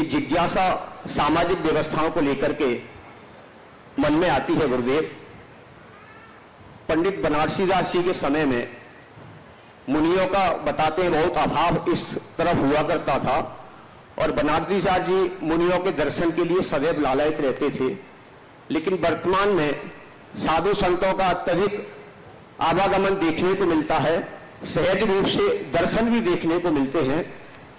जिज्ञासा सामाजिक व्यवस्थाओं को लेकर के मन में आती है गुरुदेव। पंडित बनारसी दास जी के समय में मुनियों का बताते हैं बहुत अभाव इस तरफ हुआ करता था, और बनारसी दास जी मुनियों के दर्शन के लिए सदैव लालायित रहते थे। लेकिन वर्तमान में साधु संतों का अत्यधिक आवागमन देखने को मिलता है, सहज रूप से दर्शन भी देखने को मिलते हैं,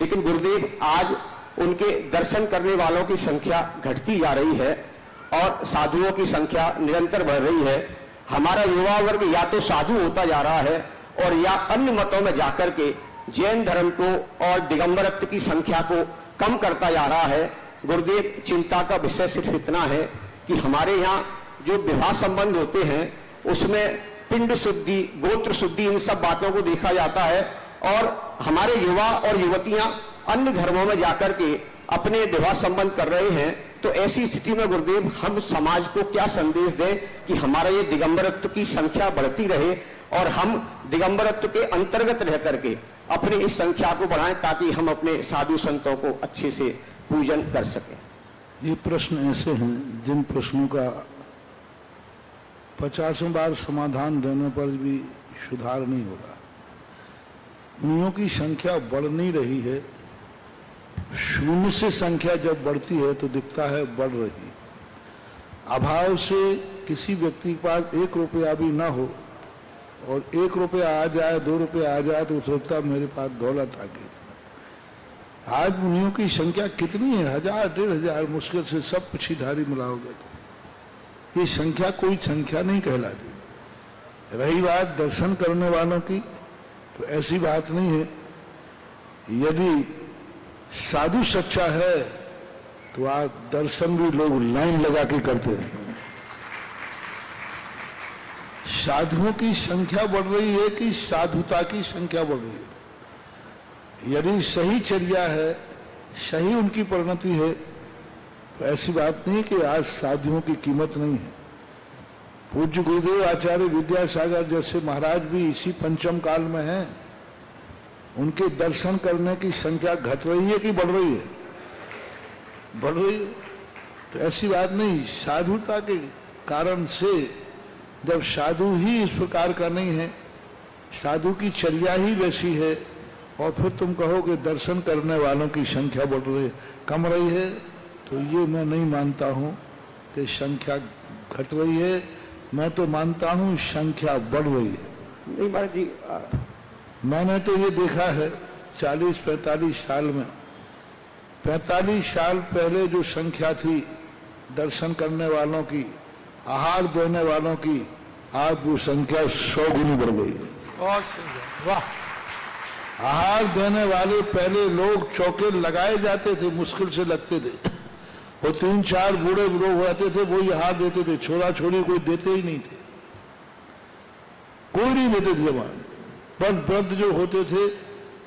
लेकिन गुरुदेव आज उनके दर्शन करने वालों की संख्या घटती जा रही है और साधुओं की संख्या निरंतर बढ़ रही है। हमारा युवा वर्ग या तो साधु होता जा रहा है और या अन्य मतों में जाकर के जैन धर्म को और दिगंबरत्व की संख्या को कम करता जा रहा है। गुरुदेव, चिंता का विषय सिर्फ इतना है कि हमारे यहाँ जो विवाह संबंध होते हैं उसमें पिंड शुद्धि, गोत्र शुद्धि, इन सब बातों को देखा जाता है, और हमारे युवा और युवतियां अन्य धर्मों में जाकर के अपने विवाह संबंध कर रहे हैं। तो ऐसी स्थिति में गुरुदेव हम समाज को क्या संदेश दें कि हमारा ये दिगंबरत्व की संख्या बढ़ती रहे और हम दिगंबरत्व के अंतर्गत रह करके अपनी इस संख्या को बढ़ाएं ताकि हम अपने साधु संतों को अच्छे से पूजन कर सकें। ये प्रश्न ऐसे हैं जिन प्रश्नों का 50 बार समाधान देने पर भी सुधार नहीं होगा। मुनियों की संख्या बढ़ नहीं रही है, शून्य से संख्या जब बढ़ती है तो दिखता है बढ़ रही। अभाव से किसी व्यक्ति के पास 1 रुपया भी ना हो और 1 रुपया आ जाए, 2 रुपया आ जाए तो सोचता मेरे पास दौलत आ गई। आज मुनियों की संख्या कितनी है? 1000, 1500 मुश्किल से सब पछीधारी मिलाओगे तो ये संख्या कोई संख्या नहीं कहलाती। रही बात दर्शन करने वालों की, तो ऐसी बात नहीं है। यदि साधु सच्चा है तो आज दर्शन भी लोग लाइन लगा के करते हैं। साधुओं की संख्या बढ़ रही है कि साधुता की संख्या बढ़ रही है? यदि सही चर्या है, सही उनकी परिणति है, तो ऐसी बात नहीं कि आज साधुओं की कीमत नहीं है। पूज्य गुरुदेव आचार्य विद्यासागर जैसे महाराज भी इसी पंचम काल में हैं। उनके दर्शन करने की संख्या घट रही है कि बढ़ रही है? बढ़ रही है। तो ऐसी बात नहीं, साधुता के कारण से जब साधु ही इस प्रकार का नहीं है, साधु की चर्या ही वैसी है, और फिर तुम कहोगे दर्शन करने वालों की संख्या बढ़ रही है, कम रही है, तो ये मैं नहीं मानता हूं कि संख्या घट रही है। मैं तो मानता हूं संख्या बढ़ रही है। नहीं महाराज जी, मैंने तो ये देखा है 40-45 साल में, 45 साल पहले जो संख्या थी दर्शन करने वालों की, आहार देने वालों की, आज वो संख्या 100 गुनी बढ़ गई है। वाह! आहार देने वाले पहले लोग चौके लगाए जाते थे, मुश्किल से लगते थे, वो 3-4 बूढ़े लोग रहते थे, वो आहार देते थे। छोरा छोरी कोई देते ही नहीं थे, कोई नहीं देते थे। जवान वृद्ध जो होते थे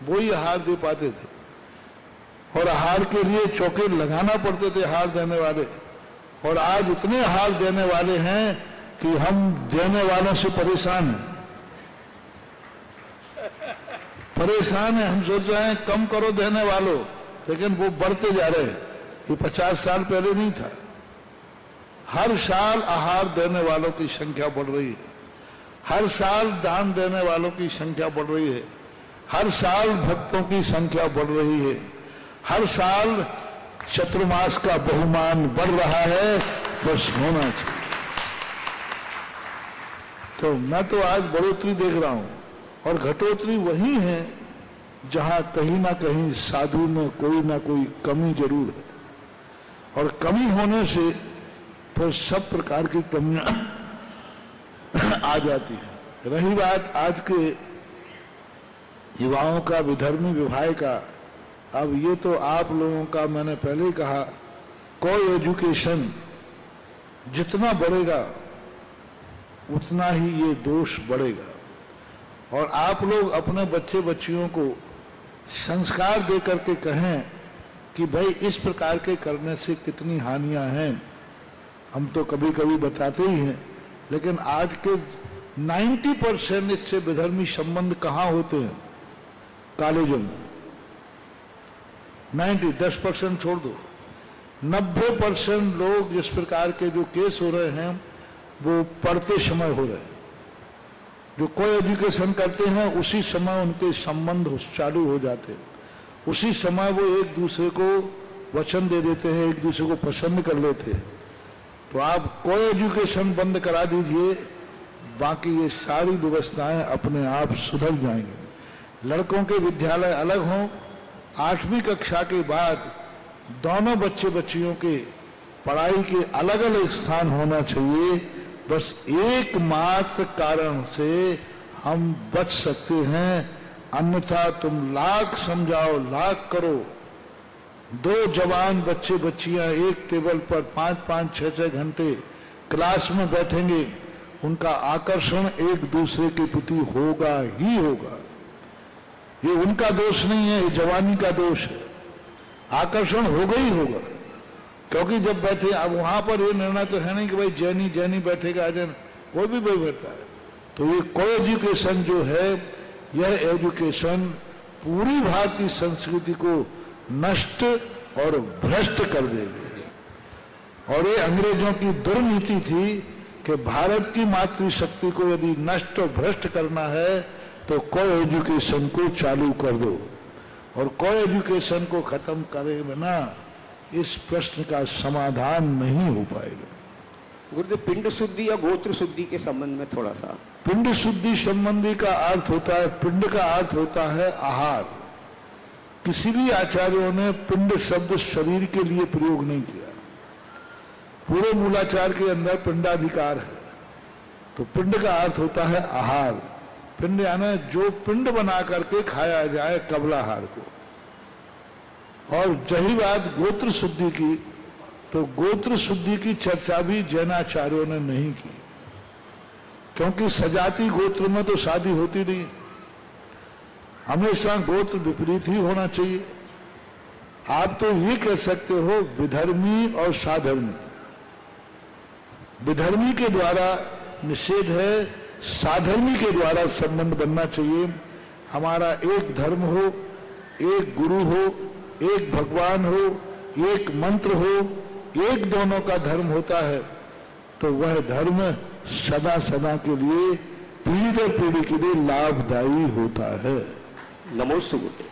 वो ही आहार दे पाते थे, और आहार के लिए चौके लगाना पड़ते थे आहार देने वाले। और आज इतने आहार देने वाले हैं कि हम देने वालों से परेशान हैं, परेशान है। हम सोच रहे हैं कम करो देने वालों, लेकिन वो बढ़ते जा रहे हैं। ये 50 साल पहले नहीं था। हर साल आहार देने वालों की संख्या बढ़ रही है, हर साल दान देने वालों की संख्या बढ़ रही है, हर साल भक्तों की संख्या बढ़ रही है, हर साल चतुर्मास का बहुमान बढ़ रहा है। बस होना चाहिए। तो मैं तो आज बढ़ोतरी देख रहा हूं, और घटोतरी वही है जहां कहीं ना कहीं साधु में कोई ना कोई कमी जरूर है, और कमी होने से फिर सब प्रकार की कमियां आ जाती है। रही बात आज के युवाओं का विधर्मी विवाह का, अब ये तो आप लोगों का, मैंने पहले ही कहा, को एजुकेशन जितना बढ़ेगा उतना ही ये दोष बढ़ेगा। और आप लोग अपने बच्चे बच्चियों को संस्कार दे करके कहें कि भाई इस प्रकार के करने से कितनी हानियां हैं। हम तो कभी कभी बताते ही हैं, लेकिन आज के 90% इससे विधर्मी संबंध कहाँ होते हैं? कॉलेजों में। 10% छोड़ दो, 90% लोग इस प्रकार के जो केस हो रहे हैं वो पढ़ते समय हो रहे हैं। जो कोई एजुकेशन करते हैं उसी समय उनके संबंध चालू हो जाते हैं, उसी समय वो एक दूसरे को वचन दे देते हैं, एक दूसरे को पसंद कर लेते हैं। तो आप कोई एजुकेशन बंद करा दीजिए, बाकी ये सारी व्यवस्थाएं अपने आप सुधर जाएंगी। लड़कों के विद्यालय अलग हों, 8वीं कक्षा के बाद दोनों बच्चे बच्चियों के पढ़ाई के अलग अलग स्थान होना चाहिए। बस एकमात्र कारण से हम बच सकते हैं, अन्यथा तुम लाख समझाओ लाख करो, 2 जवान बच्चे बच्चियां एक टेबल पर 5-5, 6-6 घंटे क्लास में बैठेंगे, उनका आकर्षण एक दूसरे के प्रति होगा ही होगा। ये उनका दोष नहीं है, ये जवानी का दोष है। आकर्षण होगा ही होगा, क्योंकि जब बैठे, अब वहां पर ये निर्णय तो है नहीं कि भाई जैनी जैनी बैठेगा, अजन कोई भी बैठता है। तो ये को एजुकेशन जो है, यह एजुकेशन पूरी भारतीय संस्कृति को नष्ट और भ्रष्ट कर देगी। और ये अंग्रेजों की दुर्नीति थी कि भारत की मातृशक्ति को यदि नष्ट और भ्रष्ट करना है तो को एजुकेशन को चालू कर दो, और को एजुकेशन को खत्म करे बिना इस प्रश्न का समाधान नहीं हो पाएगा। गुरुदेव, पिंड शुद्धि या गोत्र शुद्धि के संबंध में थोड़ा सा। पिंड शुद्धि संबंधी का अर्थ होता है, पिंड का अर्थ होता है आहार। किसी भी आचार्यों ने पिंड शब्द शरीर के लिए प्रयोग नहीं किया। पूरे मूलाचार के अंदर पिंडाधिकार है, तो पिंड का अर्थ होता है आहार। पिंड यानी जो पिंड बना करके खाया जाए, कबलाहार को। और जही बात गोत्र शुद्धि की, तो गोत्र शुद्धि की चर्चा भी जैनाचार्यों ने नहीं की, क्योंकि सजाति गोत्र में तो शादी होती नहीं। हमेशा गोत्र विपरीत ही होना चाहिए। आप तो ये कह सकते हो विधर्मी और साधर्मी। विधर्मी के द्वारा निषेध है, साधर्मी के द्वारा संबंध बनना चाहिए। हमारा एक धर्म हो, एक गुरु हो, एक भगवान हो, एक मंत्र हो, एक दोनों का धर्म होता है, तो वह धर्म सदा सदा के लिए, पीढ़ी दर पीढ़ी के लिए लाभदायी होता है। नमोस्तु गुरुदेव।